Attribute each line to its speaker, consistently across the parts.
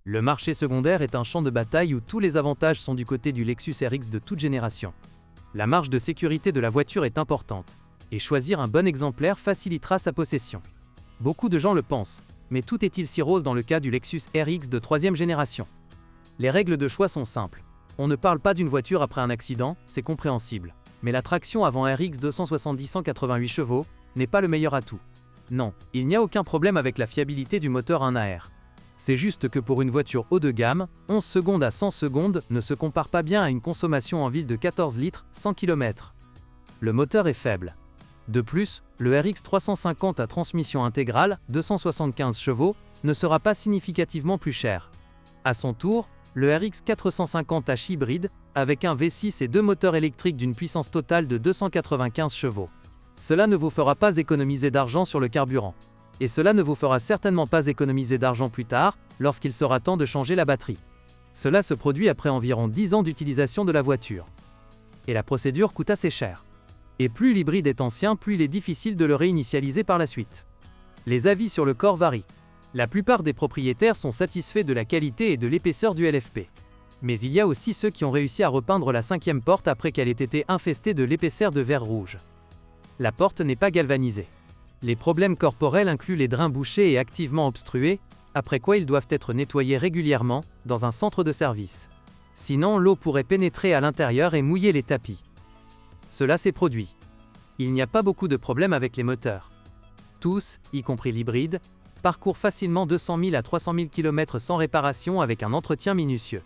Speaker 1: Le marché secondaire est un champ de bataille où tous les avantages sont du côté du Lexus RX de toute génération. La marge de sécurité de la voiture est importante, et choisir un bon exemplaire facilitera sa possession. Beaucoup de gens le pensent, mais tout est-il si rose dans le cas du Lexus RX de 3e génération? Les règles de choix sont simples. On ne parle pas d'une voiture après un accident, c'est compréhensible. Mais la traction avant RX 270-188 chevaux n'est pas le meilleur atout. Non, il n'y a aucun problème avec la fiabilité du moteur 1AR. C'est juste que pour une voiture haut de gamme, 11 secondes à 100 secondes ne se compare pas bien à une consommation en ville de 14 litres 100 km. Le moteur est faible. De plus, le RX 350 à transmission intégrale, 275 chevaux, ne sera pas significativement plus cher. À son tour, le RX 450H hybride, avec un V6 et deux moteurs électriques d'une puissance totale de 295 chevaux. Cela ne vous fera pas économiser d'argent sur le carburant. Et cela ne vous fera certainement pas économiser d'argent plus tard, lorsqu'il sera temps de changer la batterie. Cela se produit après environ 10 ans d'utilisation de la voiture. Et la procédure coûte assez cher. Et plus l'hybride est ancien, plus il est difficile de le réinitialiser par la suite. Les avis sur le corps varient. La plupart des propriétaires sont satisfaits de la qualité et de l'épaisseur du LFP. Mais il y a aussi ceux qui ont réussi à repeindre la 5e porte après qu'elle ait été infestée de l'épaisseur de verre rouge. La porte n'est pas galvanisée. Les problèmes corporels incluent les drains bouchés et activement obstrués, après quoi ils doivent être nettoyés régulièrement, dans un centre de service. Sinon, l'eau pourrait pénétrer à l'intérieur et mouiller les tapis. Cela s'est produit. Il n'y a pas beaucoup de problèmes avec les moteurs. Tous, y compris l'hybride, parcourent facilement 200 000 à 300 000 km sans réparation avec un entretien minutieux.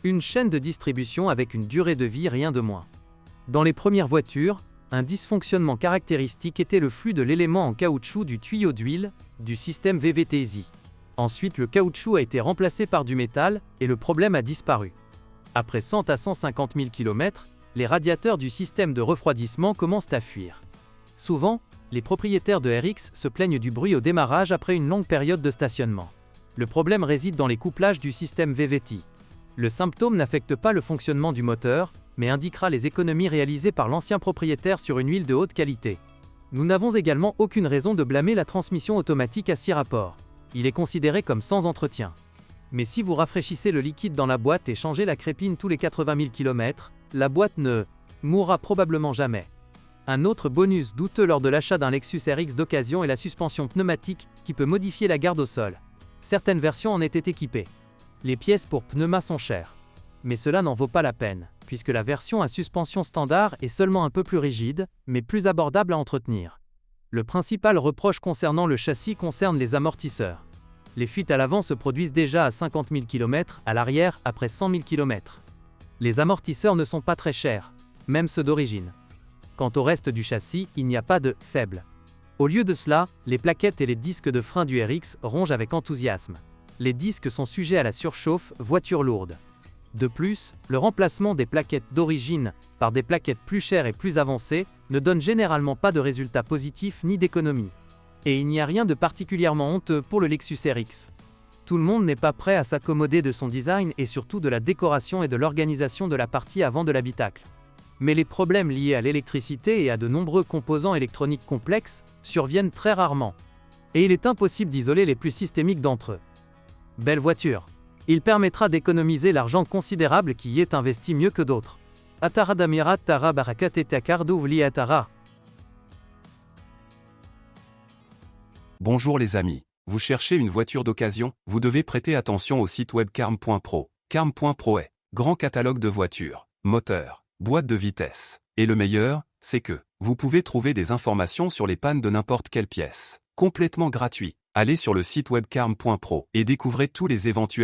Speaker 1: Une chaîne de distribution avec une durée de vie rien de moins. Dans les premières voitures, un dysfonctionnement caractéristique était le flux de l'élément en caoutchouc du tuyau d'huile, du système VVT-SI. Ensuite, le caoutchouc a été remplacé par du métal, et le problème a disparu. Après 100 à 150 000 km, les radiateurs du système de refroidissement commencent à fuir. Souvent, les propriétaires de RX se plaignent du bruit au démarrage après une longue période de stationnement. Le problème réside dans les couplages du système VVT. Le symptôme n'affecte pas le fonctionnement du moteur, mais indiquera les économies réalisées par l'ancien propriétaire sur une huile de haute qualité. Nous n'avons également aucune raison de blâmer la transmission automatique à 6 rapports. Il est considéré comme sans entretien. Mais si vous rafraîchissez le liquide dans la boîte et changez la crépine tous les 80 000 km, la boîte ne mourra probablement jamais. Un autre bonus douteux lors de l'achat d'un Lexus RX d'occasion est la suspension pneumatique, qui peut modifier la garde au sol. Certaines versions en étaient équipées. Les pièces pour pneuma sont chères. Mais cela n'en vaut pas la peine, puisque la version à suspension standard est seulement un peu plus rigide, mais plus abordable à entretenir. Le principal reproche concernant le châssis concerne les amortisseurs. Les fuites à l'avant se produisent déjà à 50 000 km, à l'arrière, après 100 000 km. Les amortisseurs ne sont pas très chers, même ceux d'origine. Quant au reste du châssis, il n'y a pas de « faible ». Au lieu de cela, les plaquettes et les disques de frein du RX rongent avec enthousiasme. Les disques sont sujets à la surchauffe, voiture lourde. De plus, le remplacement des plaquettes d'origine par des plaquettes plus chères et plus avancées ne donne généralement pas de résultats positifs ni d'économie. Et il n'y a rien de particulièrement honteux pour le Lexus RX. Tout le monde n'est pas prêt à s'accommoder de son design et surtout de la décoration et de l'organisation de la partie avant de l'habitacle. Mais les problèmes liés à l'électricité et à de nombreux composants électroniques complexes surviennent très rarement. Et il est impossible d'isoler les plus systémiques d'entre eux. Belle voiture. Il permettra d'économiser l'argent considérable qui y est investi mieux que d'autres. Atara damirat tara barakat et takardou atara.
Speaker 2: Bonjour les amis. Vous cherchez une voiture d'occasion? Vous devez prêter attention au site web carm.pro. Carm.pro est grand catalogue de voitures, moteurs, boîtes de vitesse. Et le meilleur, c'est que vous pouvez trouver des informations sur les pannes de n'importe quelle pièce. Complètement gratuit. Allez sur le site web carm.pro et découvrez tous les éventuels